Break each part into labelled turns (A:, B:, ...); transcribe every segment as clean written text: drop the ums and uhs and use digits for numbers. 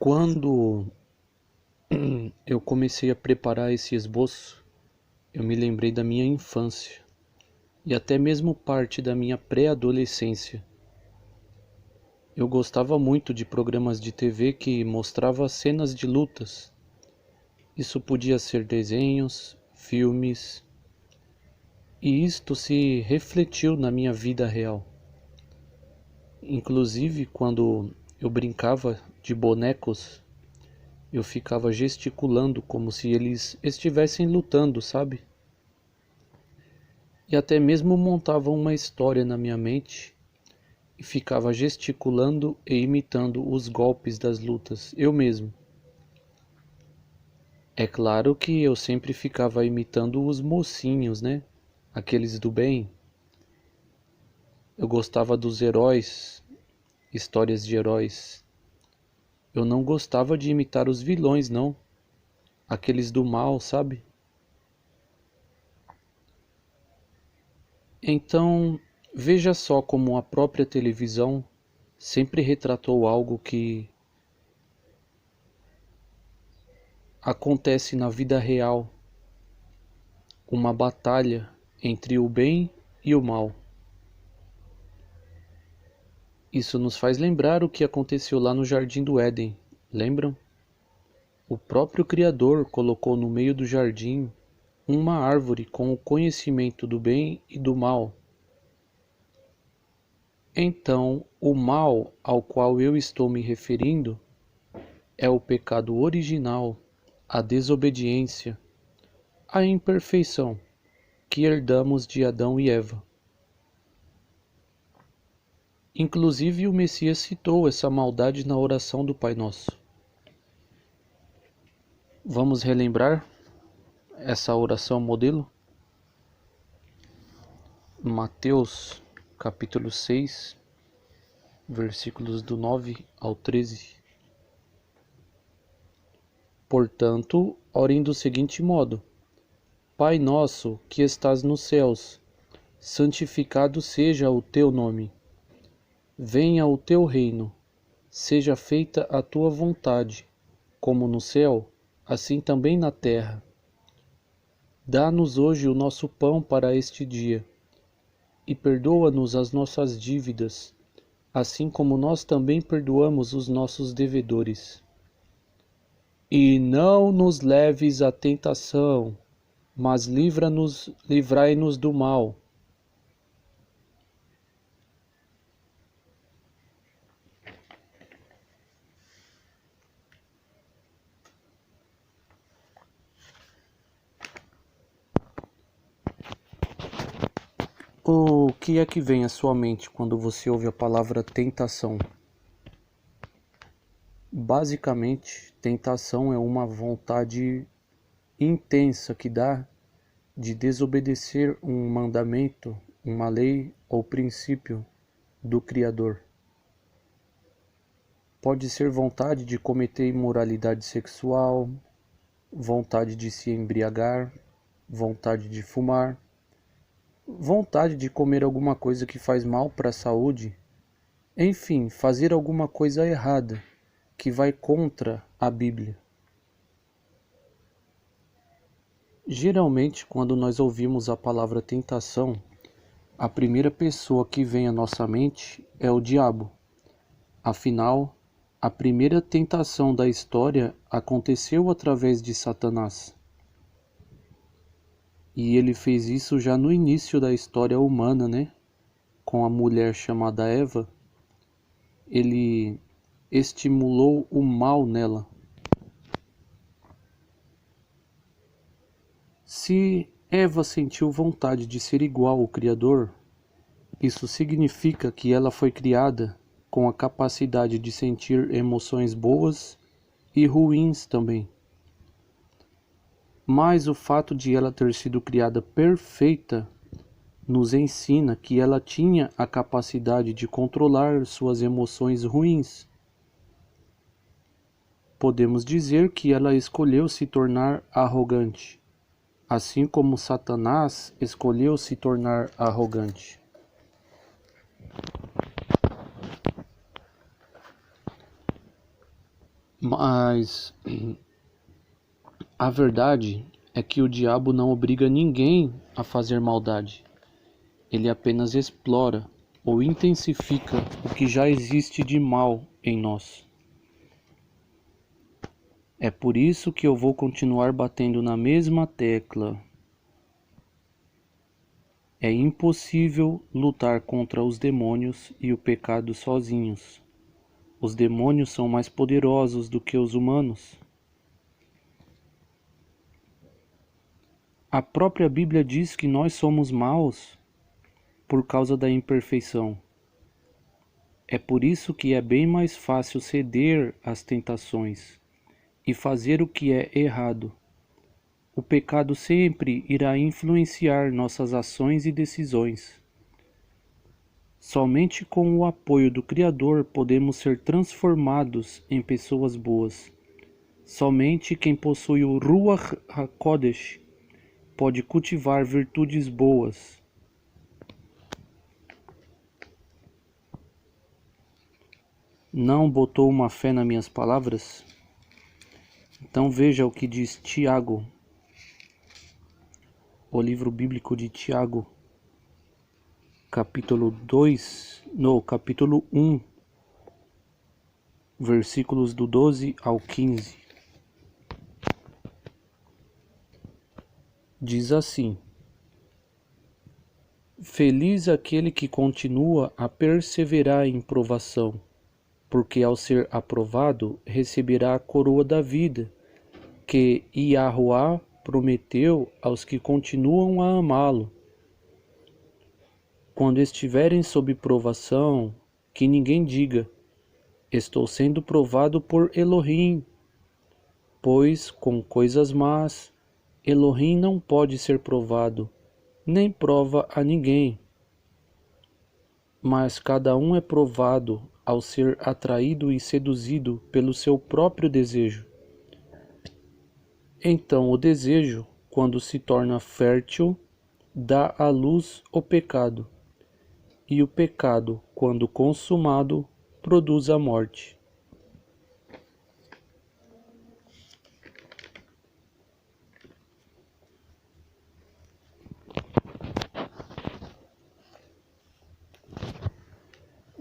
A: Quando eu comecei a preparar esse esboço, eu me lembrei da minha infância e até mesmo parte da minha pré-adolescência. Eu gostava muito de programas de TV que mostravam cenas de lutas. Isso podia ser desenhos, filmes, e isto se refletiu na minha vida real. Inclusive, quando eu brincava de bonecos, eu ficava gesticulando como se eles estivessem lutando, sabe? E até mesmo montava uma história na minha mente e ficava gesticulando e imitando os golpes das lutas, eu mesmo. É claro que eu sempre ficava imitando os mocinhos, né? Aqueles do bem. Eu gostava dos heróis, histórias de heróis. Eu não gostava de imitar os vilões, não. Aqueles do mal, sabe? Então, veja só como a própria televisão sempre retratou algo que acontece na vida real, uma batalha entre o bem e o mal. Isso nos faz lembrar o que aconteceu lá no Jardim do Éden, lembram? O próprio Criador colocou no meio do jardim uma árvore com o conhecimento do bem e do mal. Então, o mal ao qual eu estou me referindo é o pecado original, a desobediência, a imperfeição que herdamos de Adão e Eva. Inclusive o Messias citou essa maldade na oração do Pai Nosso. Vamos relembrar essa oração modelo? Mateus capítulo 6, versículos do 9 ao 13. Portanto, orem do seguinte modo: Pai nosso que estás nos céus, santificado seja o teu nome. Venha o teu reino, seja feita a tua vontade, como no céu, assim também na terra. Dá-nos hoje o nosso pão para este dia, e perdoa-nos as nossas dívidas, assim como nós também perdoamos os nossos devedores. E não nos leves à tentação, mas livrai-nos do mal. O que é que vem à sua mente quando você ouve a palavra tentação? Basicamente, tentação é uma vontade intensa que dá de desobedecer um mandamento, uma lei ou princípio do Criador. Pode ser vontade de cometer imoralidade sexual, vontade de se embriagar, vontade de fumar, vontade de comer alguma coisa que faz mal para a saúde, enfim, fazer alguma coisa errada que vai contra a Bíblia. Geralmente, quando nós ouvimos a palavra tentação, a primeira pessoa que vem à nossa mente é o diabo. Afinal, a primeira tentação da história aconteceu através de Satanás. E ele fez isso já no início da história humana, né? Com a mulher chamada Eva. Ele estimulou o mal nela. Se Eva sentiu vontade de ser igual ao Criador, isso significa que ela foi criada com a capacidade de sentir emoções boas e ruins também. Mas o fato de ela ter sido criada perfeita nos ensina que ela tinha a capacidade de controlar suas emoções ruins. Podemos dizer que ela escolheu se tornar arrogante, assim como Satanás escolheu se tornar arrogante. Mas a verdade é que o diabo não obriga ninguém a fazer maldade. Ele apenas explora ou intensifica o que já existe de mal em nós. É por isso que eu vou continuar batendo na mesma tecla. É impossível lutar contra os demônios e o pecado sozinhos. Os demônios são mais poderosos do que os humanos. A própria Bíblia diz que nós somos maus por causa da imperfeição. É por isso que é bem mais fácil ceder às tentações e fazer o que é errado. O pecado sempre irá influenciar nossas ações e decisões. Somente com o apoio do Criador podemos ser transformados em pessoas boas. Somente quem possui o Ruach HaKodesh pode cultivar virtudes boas. Não botou uma fé nas minhas palavras? Então veja o que diz Tiago, o livro bíblico de Tiago, capítulo 1, versículos do 12 ao 15. Diz assim: Feliz aquele que continua a perseverar em provação, porque ao ser aprovado receberá a coroa da vida, que Yahuwá prometeu aos que continuam a amá-lo. Quando estiverem sob provação, que ninguém diga: estou sendo provado por Elohim, pois com coisas más Elohim não pode ser provado, nem prova a ninguém. Mas cada um é provado ao ser atraído e seduzido pelo seu próprio desejo. Então o desejo, quando se torna fértil, dá à luz o pecado, e o pecado, quando consumado, produz a morte.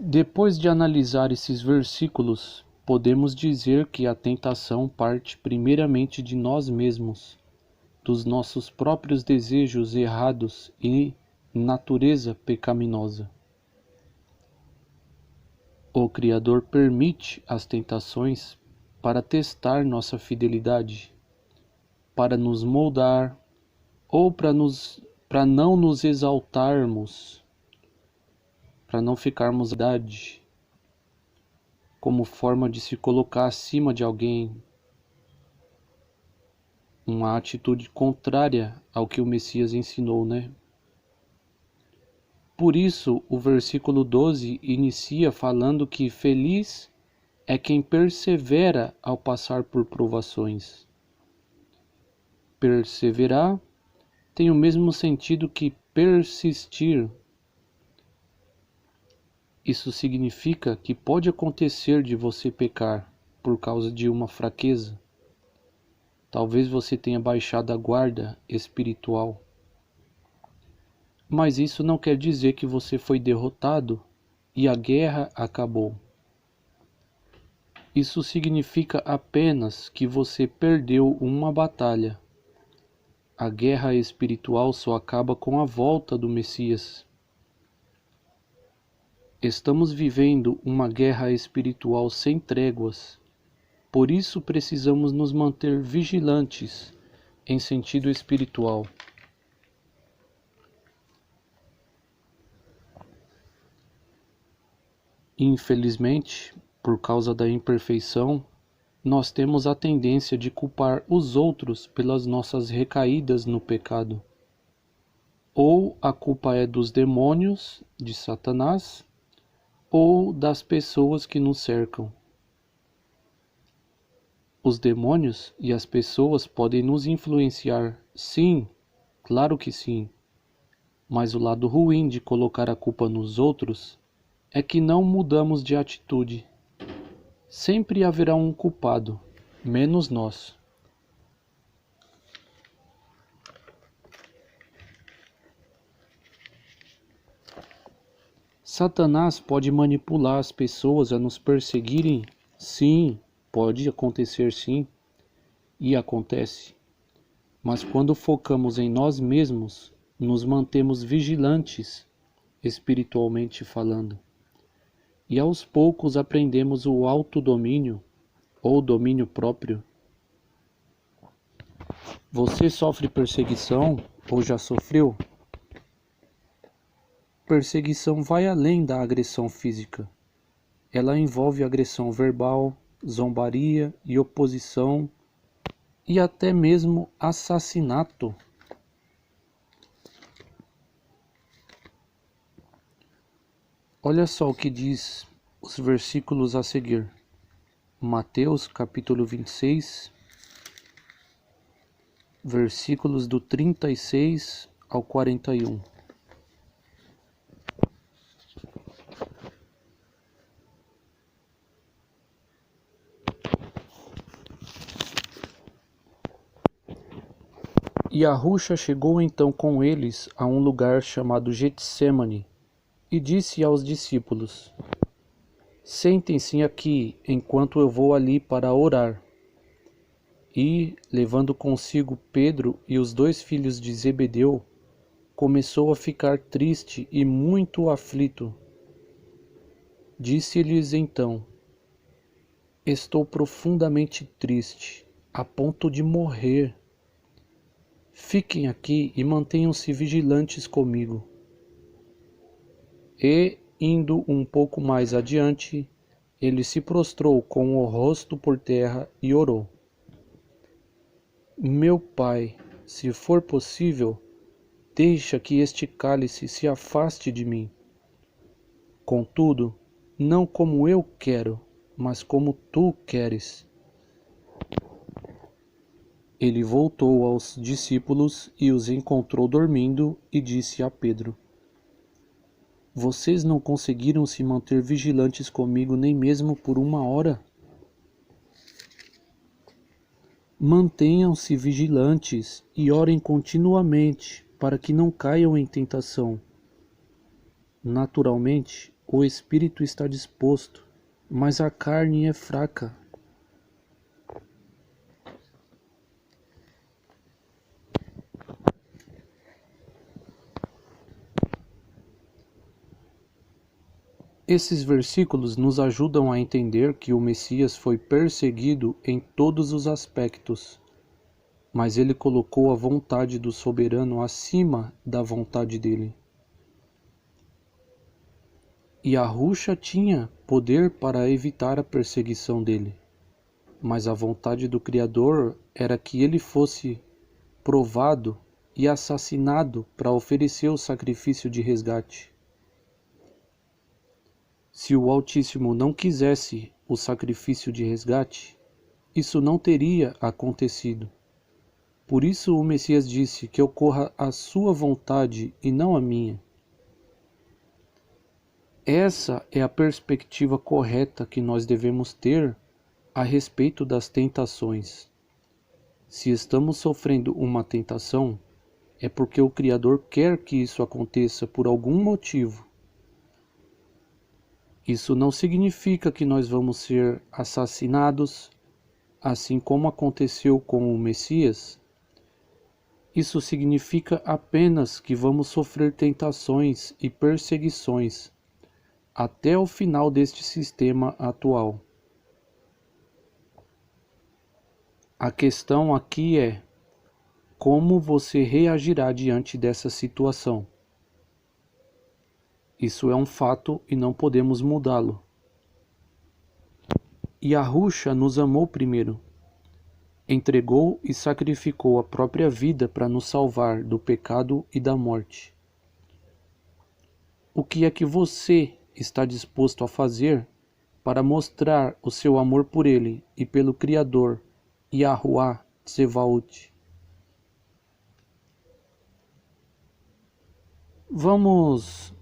A: Depois de analisar esses versículos, podemos dizer que a tentação parte primeiramente de nós mesmos, dos nossos próprios desejos errados e natureza pecaminosa. O Criador permite as tentações para testar nossa fidelidade, para nos moldar ou para não nos exaltarmos, para não ficarmos idade, como forma de se colocar acima de alguém, uma atitude contrária ao que o Messias ensinou, né? Por isso, o versículo 12 inicia falando que feliz é quem persevera ao passar por provações. Perseverar tem o mesmo sentido que persistir. Isso significa que pode acontecer de você pecar por causa de uma fraqueza. Talvez você tenha baixado a guarda espiritual. Mas isso não quer dizer que você foi derrotado e a guerra acabou. Isso significa apenas que você perdeu uma batalha. A guerra espiritual só acaba com a volta do Messias. Estamos vivendo uma guerra espiritual sem tréguas. Por isso precisamos nos manter vigilantes em sentido espiritual. Infelizmente, por causa da imperfeição, nós temos a tendência de culpar os outros pelas nossas recaídas no pecado. Ou a culpa é dos demônios, de Satanás, ou das pessoas que nos cercam. Os demônios e as pessoas podem nos influenciar, sim, claro que sim, mas o lado ruim de colocar a culpa nos outros é que não mudamos de atitude. Sempre haverá um culpado, menos nós. Satanás pode manipular as pessoas a nos perseguirem? Sim, pode acontecer sim, e acontece. Mas quando focamos em nós mesmos, nos mantemos vigilantes, espiritualmente falando. E aos poucos aprendemos o autodomínio, ou domínio próprio. Você sofre perseguição, ou já sofreu? Perseguição vai além da agressão física. Ela envolve agressão verbal, zombaria e oposição, e até mesmo assassinato. Olha só o que diz os versículos a seguir. Mateus capítulo 26, versículos do 36 ao 41. E Arrucha chegou então com eles a um lugar chamado Getsêmani, e disse aos discípulos: Sentem-se aqui, enquanto eu vou ali para orar. E, levando consigo Pedro e os 2 filhos de Zebedeu, começou a ficar triste e muito aflito. Disse-lhes então: Estou profundamente triste, a ponto de morrer. Fiquem aqui e mantenham-se vigilantes comigo. E, indo um pouco mais adiante, ele se prostrou com o rosto por terra e orou: Meu Pai, se for possível, deixa que este cálice se afaste de mim. Contudo, não como eu quero, mas como tu queres. Ele voltou aos discípulos e os encontrou dormindo e disse a Pedro: Vocês não conseguiram se manter vigilantes comigo nem mesmo por 1 hora? Mantenham-se vigilantes e orem continuamente para que não caiam em tentação. Naturalmente, o espírito está disposto, mas a carne é fraca. Esses versículos nos ajudam a entender que o Messias foi perseguido em todos os aspectos, mas ele colocou a vontade do soberano acima da vontade dele. E Arrucha tinha poder para evitar a perseguição dele, mas a vontade do Criador era que ele fosse provado e assassinado para oferecer o sacrifício de resgate. Se o Altíssimo não quisesse o sacrifício de resgate, isso não teria acontecido. Por isso o Messias disse que ocorra a sua vontade e não a minha. Essa é a perspectiva correta que nós devemos ter a respeito das tentações. Se estamos sofrendo uma tentação, é porque o Criador quer que isso aconteça por algum motivo. Isso não significa que nós vamos ser assassinados, assim como aconteceu com o Messias. Isso significa apenas que vamos sofrer tentações e perseguições até o final deste sistema atual. A questão aqui é: como você reagirá diante dessa situação? Isso é um fato e não podemos mudá-lo. E Arrucha nos amou primeiro. Entregou e sacrificou a própria vida para nos salvar do pecado e da morte. O que é que você está disposto a fazer para mostrar o seu amor por ele e pelo Criador, Yahuwah Tsevaot? Vamos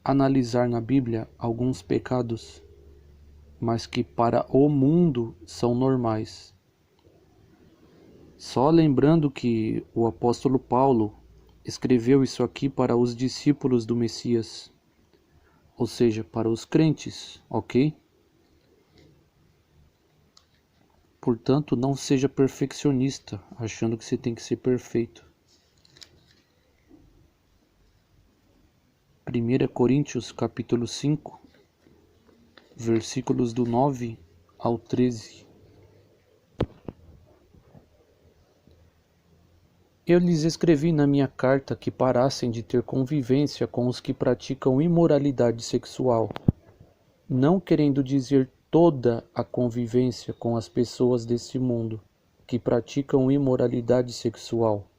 A: analisar na Bíblia alguns pecados, mas que para o mundo são normais. Só lembrando que o apóstolo Paulo escreveu isso aqui para os discípulos do Messias, ou seja, para os crentes, ok? Portanto, não seja perfeccionista, achando que você tem que ser perfeito. 1 Coríntios capítulo 5, versículos do 9 ao 13. Eu lhes escrevi na minha carta que parassem de ter convivência com os que praticam imoralidade sexual, não querendo dizer toda a convivência com as pessoas deste mundo que praticam imoralidade sexual,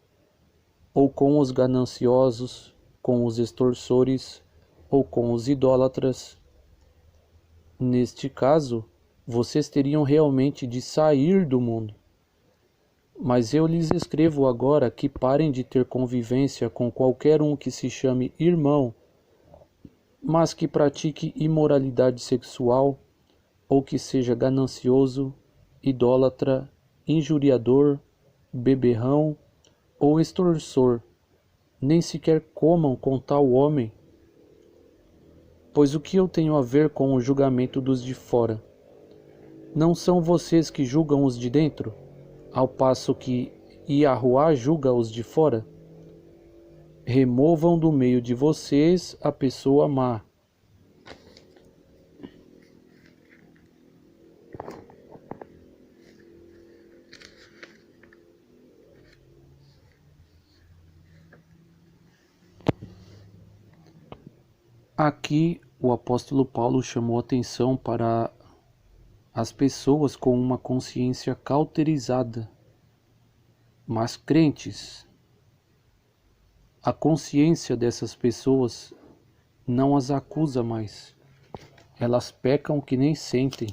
A: ou com os gananciosos, com os extorsores ou com os idólatras. Neste caso, vocês teriam realmente de sair do mundo. Mas eu lhes escrevo agora que parem de ter convivência com qualquer um que se chame irmão, mas que pratique imoralidade sexual, ou que seja ganancioso, idólatra, injuriador, beberrão ou extorsor, nem sequer comam com tal homem. Pois o que eu tenho a ver com o julgamento dos de fora? Não são vocês que julgam os de dentro, ao passo que Yahuwá julga os de fora? Removam do meio de vocês a pessoa má. Aqui o apóstolo Paulo chamou atenção para as pessoas com uma consciência cauterizada, mas crentes. A consciência dessas pessoas não as acusa mais. Elas pecam que nem sentem.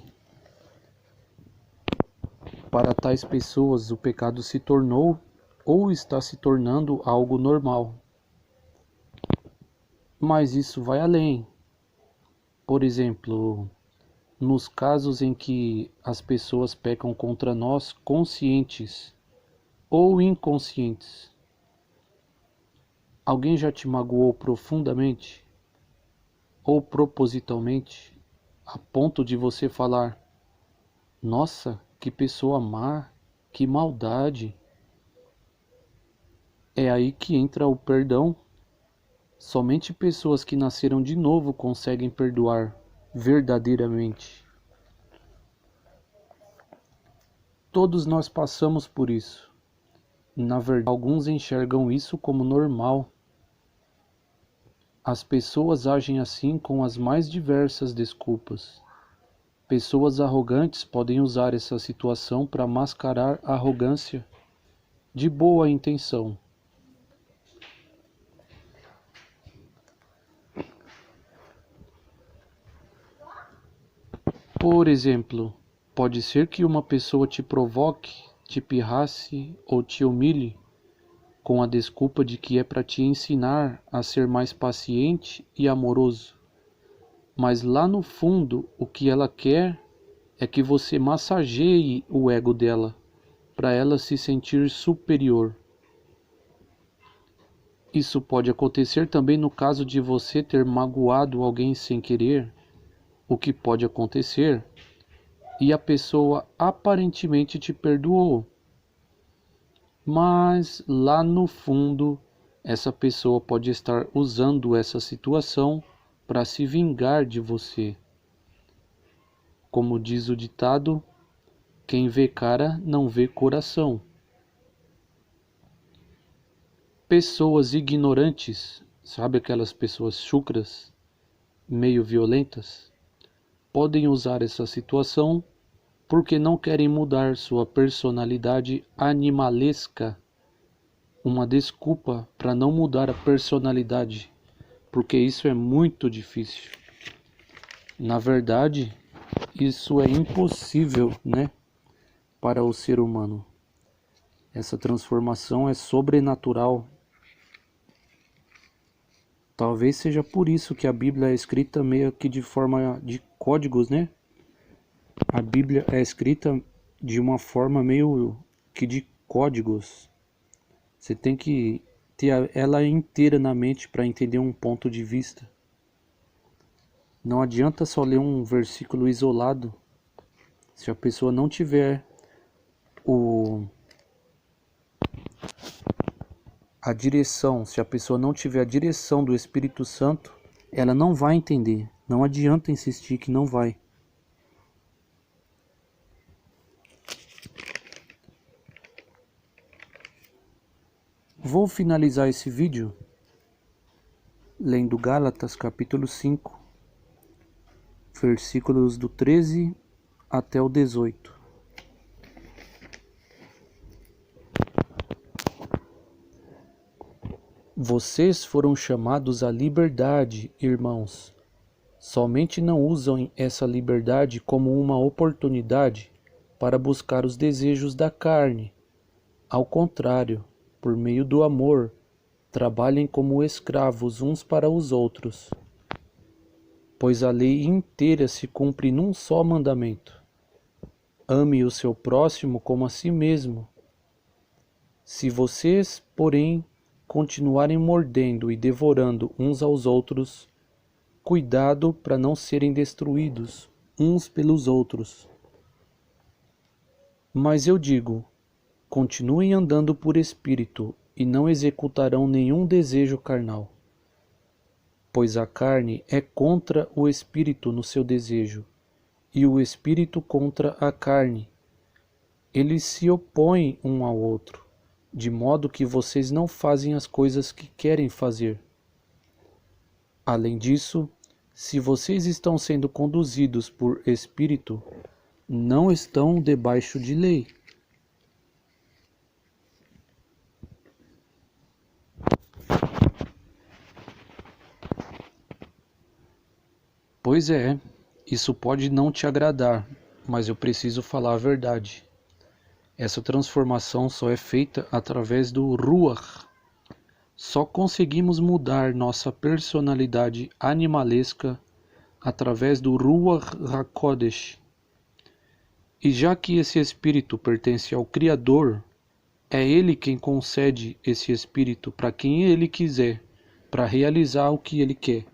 A: Para tais pessoas, o pecado se tornou ou está se tornando algo normal. Mas isso vai além. Por exemplo, nos casos em que as pessoas pecam contra nós, conscientes ou inconscientes. Alguém já te magoou profundamente ou propositalmente, a ponto de você falar: nossa, que pessoa má, que maldade. É aí que entra o perdão. Somente pessoas que nasceram de novo conseguem perdoar verdadeiramente. Todos nós passamos por isso. Na verdade, alguns enxergam isso como normal. As pessoas agem assim com as mais diversas desculpas. Pessoas arrogantes podem usar essa situação para mascarar a arrogância de boa intenção. Por exemplo, pode ser que uma pessoa te provoque, te pirrace ou te humilhe com a desculpa de que é para te ensinar a ser mais paciente e amoroso. Mas lá no fundo, o que ela quer é que você massageie o ego dela, para ela se sentir superior. Isso pode acontecer também no caso de você ter magoado alguém sem querer, o que pode acontecer, e a pessoa aparentemente te perdoou. Mas lá no fundo, essa pessoa pode estar usando essa situação para se vingar de você. Como diz o ditado, quem vê cara não vê coração. Pessoas ignorantes, sabe aquelas pessoas chucras, meio violentas, podem usar essa situação porque não querem mudar sua personalidade animalesca. Uma desculpa para não mudar a personalidade, porque isso é muito difícil. Na verdade, isso é impossível, né, para o ser humano. Essa transformação é sobrenatural. Talvez seja por isso que a Bíblia é escrita meio que de forma de códigos, né? A Bíblia é escrita de uma forma meio que de códigos. Você tem que ter ela inteira na mente para entender um ponto de vista. Não adianta só ler um versículo isolado se a pessoa não tiver a direção, se a pessoa não tiver a direção do Espírito Santo, ela não vai entender. Não adianta insistir que não vai. Vou finalizar esse vídeo lendo Gálatas capítulo 5, versículos do 13 até o 18. Vocês foram chamados à liberdade, irmãos. Somente não usam essa liberdade como uma oportunidade para buscar os desejos da carne. Ao contrário, por meio do amor, trabalhem como escravos uns para os outros. Pois a lei inteira se cumpre num só mandamento: ame o seu próximo como a si mesmo. Se vocês, porém, continuarem mordendo e devorando uns aos outros, cuidado para não serem destruídos uns pelos outros. Mas eu digo, continuem andando por espírito e não executarão nenhum desejo carnal. Pois a carne é contra o espírito no seu desejo, e o espírito contra a carne. Eles se opõem um ao outro, de modo que vocês não fazem as coisas que querem fazer. Além disso, se vocês estão sendo conduzidos por espírito, não estão debaixo de lei. Pois é, isso pode não te agradar, mas eu preciso falar a verdade. Essa transformação só é feita através do Ruach. Só conseguimos mudar nossa personalidade animalesca através do Ruach HaKodesh. E já que esse espírito pertence ao Criador, é Ele quem concede esse espírito para quem Ele quiser, para realizar o que Ele quer.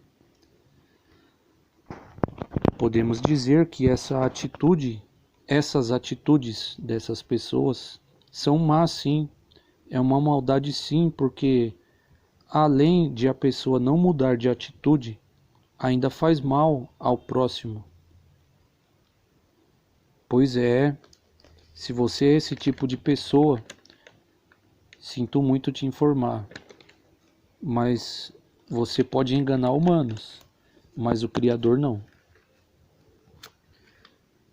A: Podemos dizer que essas atitudes dessas pessoas são más sim, é uma maldade sim, porque além de a pessoa não mudar de atitude, ainda faz mal ao próximo. Pois é, se você é esse tipo de pessoa, sinto muito te informar, mas você pode enganar humanos, mas o Criador não.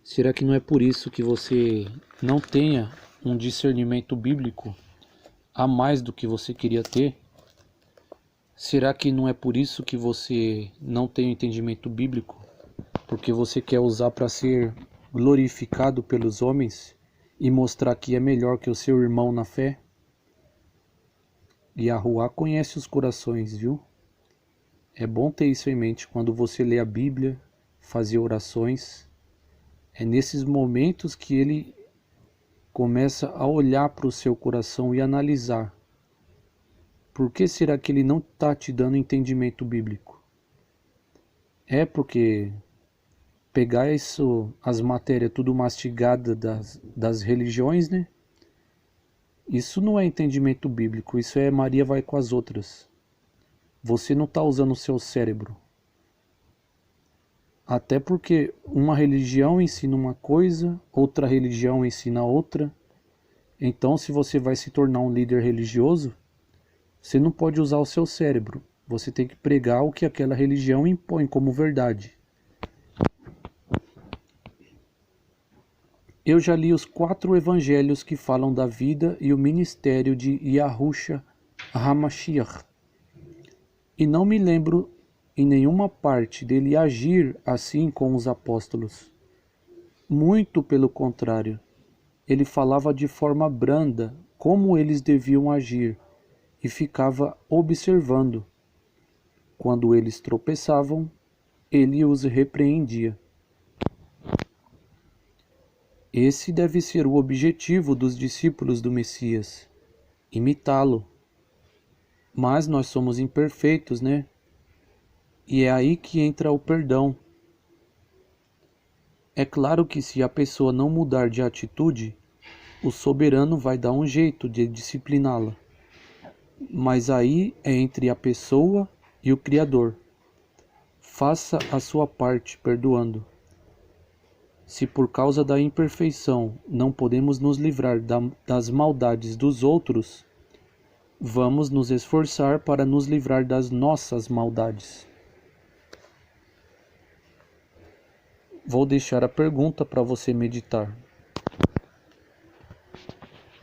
A: Será que não é por isso que você não tenha um discernimento bíblico a mais do que você queria ter? Será que não é por isso que você não tem um entendimento bíblico? Porque você quer usar para ser glorificado pelos homens e mostrar que é melhor que o seu irmão na fé? Yahuwá conhece os corações, viu? É bom ter isso em mente quando você lê a Bíblia, fazer orações. É nesses momentos que ele começa a olhar para o seu coração e analisar. Por que será que ele não está te dando entendimento bíblico? É porque pegar isso, as matérias tudo mastigada das religiões, né? Isso não é entendimento bíblico, isso é Maria vai com as outras. Você não está usando o seu cérebro. Até porque uma religião ensina uma coisa, outra religião ensina outra. Então, se você vai se tornar um líder religioso, você não pode usar o seu cérebro. Você tem que pregar o que aquela religião impõe como verdade. Eu já li os 4 evangelhos que falam da vida e o ministério de Yahushua HaMashiach. E não me lembro em nenhuma parte dele agir assim com os apóstolos. Muito pelo contrário, ele falava de forma branda como eles deviam agir e ficava observando. Quando eles tropeçavam, ele os repreendia. Esse deve ser o objetivo dos discípulos do Messias, imitá-lo. Mas nós somos imperfeitos, né? E é aí que entra o perdão. É claro que se a pessoa não mudar de atitude, o soberano vai dar um jeito de discipliná-la. Mas aí é entre a pessoa e o Criador. Faça a sua parte perdoando. Se por causa da imperfeição não podemos nos livrar das maldades dos outros, vamos nos esforçar para nos livrar das nossas maldades. Vou deixar a pergunta para você meditar.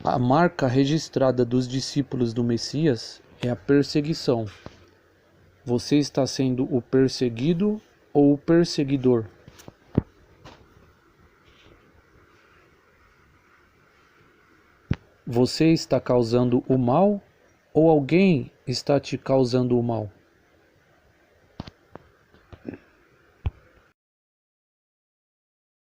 A: A marca registrada dos discípulos do Messias é a perseguição. Você está sendo o perseguido ou o perseguidor? Você está causando o mal ou alguém está te causando o mal?